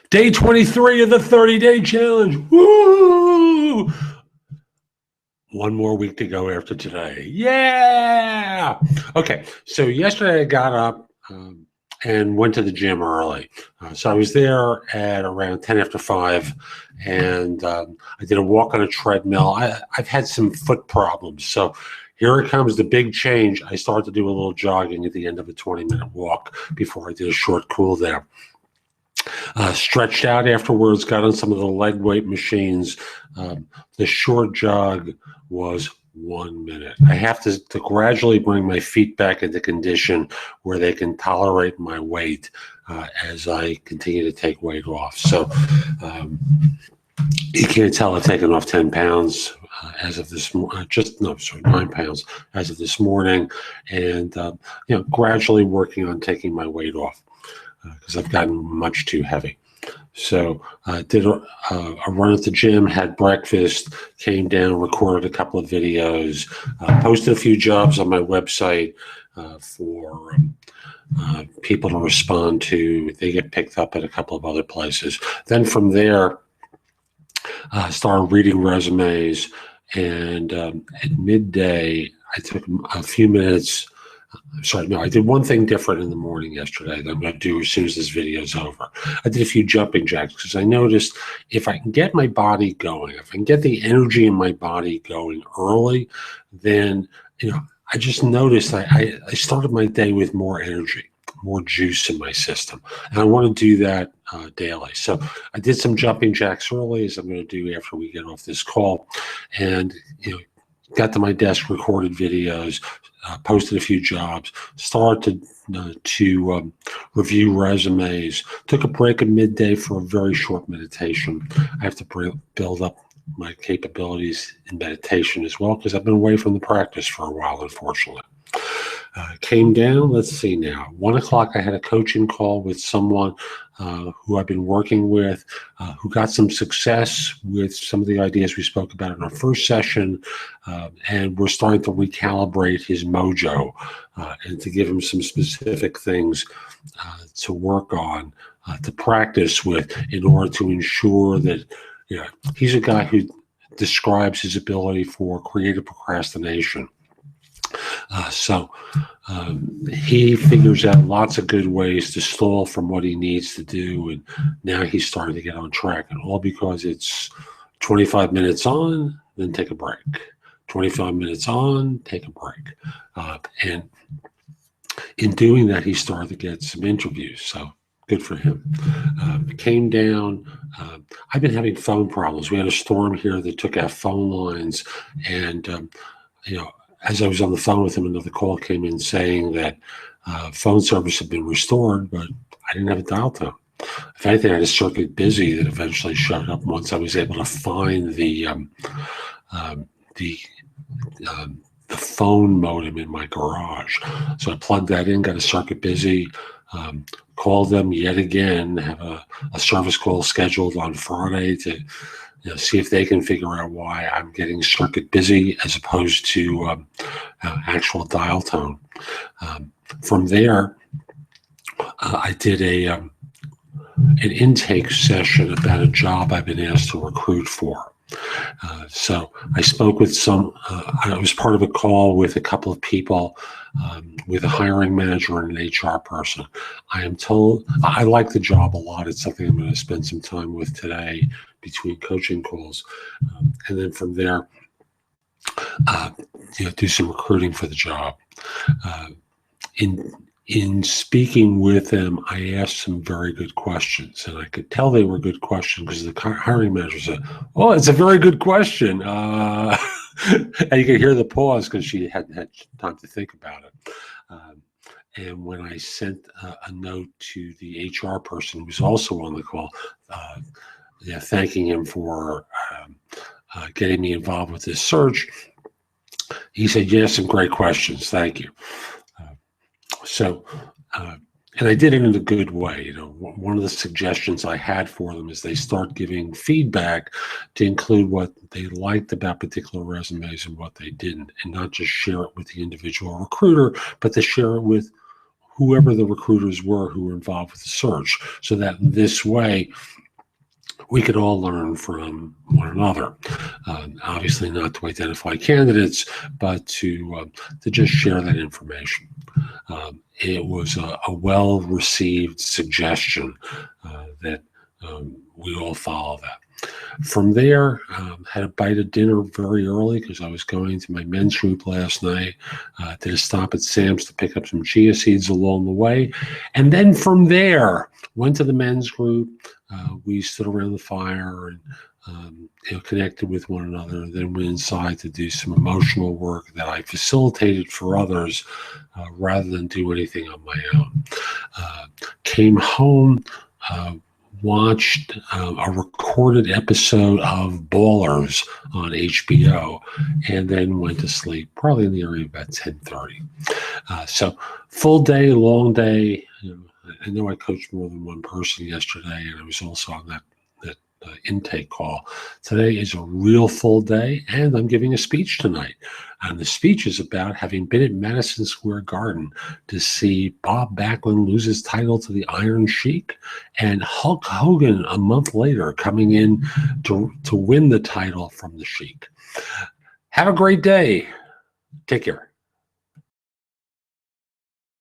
Day 23 of the 30-day challenge. Woo! One more week to go after today. Yeah! Okay, so yesterday I got up and went to the gym early. So I was there at around 10 after 5, and I did a walk on a treadmill. I've had some foot problems, so here it comes, the big change. I started to do a little jogging at the end of a 20-minute walk before I did a short cool down. Stretched out afterwards, got on some of the leg weight machines. The short jog was 1 minute. I have to gradually bring my feet back into condition where they can tolerate my weight as I continue to take weight off. So you can't tell I've taken off 10 pounds as of this morning, 9 pounds as of this morning, and gradually working on taking my weight off because I've gotten much too heavy. So I did a run at the gym, had breakfast, came down, recorded a couple of videos, posted a few jobs on my website for people to respond to. They get picked up at a couple of other places. Then from there, started reading resumes, and at midday, I took a few minutes. I did one thing different in the morning yesterday that I'm going to do as soon as this video is over. I did a few jumping jacks because I noticed if I can get my body going, if I can get the energy in my body going early, then, I just noticed I started my day with more energy, more juice in my system. And I want to do that daily. So I did some jumping jacks early, as I'm going to do after we get off this call. And, got to my desk, recorded videos, posted a few jobs, started to review resumes, took a break at midday for a very short meditation. I have to build up my capabilities in meditation as well because I've been away from the practice for a while, unfortunately. Came down, let's see now, 1 o'clock I had a coaching call with someone who I've been working with, who got some success with some of the ideas we spoke about in our first session, and we're starting to recalibrate his mojo and to give him some specific things to work on, to practice with in order to ensure that, he's a guy who describes his ability for creative procrastination. He figures out lots of good ways to stall from what he needs to do, and now he's starting to get on track, and all because it's 25 minutes on, then take a break. 25 minutes on, take a break. And in doing that, he started to get some interviews, so good for him. Came down. I've been having phone problems. We had a storm here that took out phone lines, and, as I was on the phone with him, another call came in saying that phone service had been restored, but I didn't have a dial tone. If anything, I had a circuit busy that eventually showed up once I was able to find the phone modem in my garage. So I plugged that in, got a circuit busy, called them yet again, have a service call scheduled on Friday to see if they can figure out why I'm getting circuit busy as opposed to actual dial tone. From there, I did an intake session about a job I've been asked to recruit for. So I spoke with I was part of a call with a couple of people, with a hiring manager and an HR person. I am told I like the job a lot. It's something I'm going to spend some time with today between coaching calls. And then from there, do some recruiting for the job. In speaking with them, I asked some very good questions, and I could tell they were good questions because the hiring manager said, "Oh, it's a very good question," and you could hear the pause because she hadn't had time to think about it. And when I sent a note to the HR person who was also on the call, thanking him for getting me involved with this search, he said, "Yes, some great questions. Thank you." And I did it in a good way. One of the suggestions I had for them is they start giving feedback to include what they liked about particular resumes and what they didn't, and not just share it with the individual recruiter, but to share it with whoever the recruiters were who were involved with the search, so that this way we could all learn from one another. Obviously not to identify candidates, but to just share that information. It was a well-received suggestion that we all follow that. From there, had a bite of dinner very early because I was going to my men's group last night. Did a stop at Sam's to pick up some chia seeds along the way. And then from there, went to the men's group. We stood around the fire and connected with one another. Then went inside to do some emotional work that I facilitated for others rather than do anything on my own. Came home, watched a recorded episode of Ballers on HBO, and then went to sleep, probably in the area of about 10:30. So full day, long day. I know I coached more than one person yesterday, and I was also on that intake call. Today is a real full day, and I'm giving a speech tonight. And the speech is about having been at Madison Square Garden to see Bob Backlund lose his title to the Iron Sheik, and Hulk Hogan a month later coming in to win the title from the Sheik. Have a great day. Take care.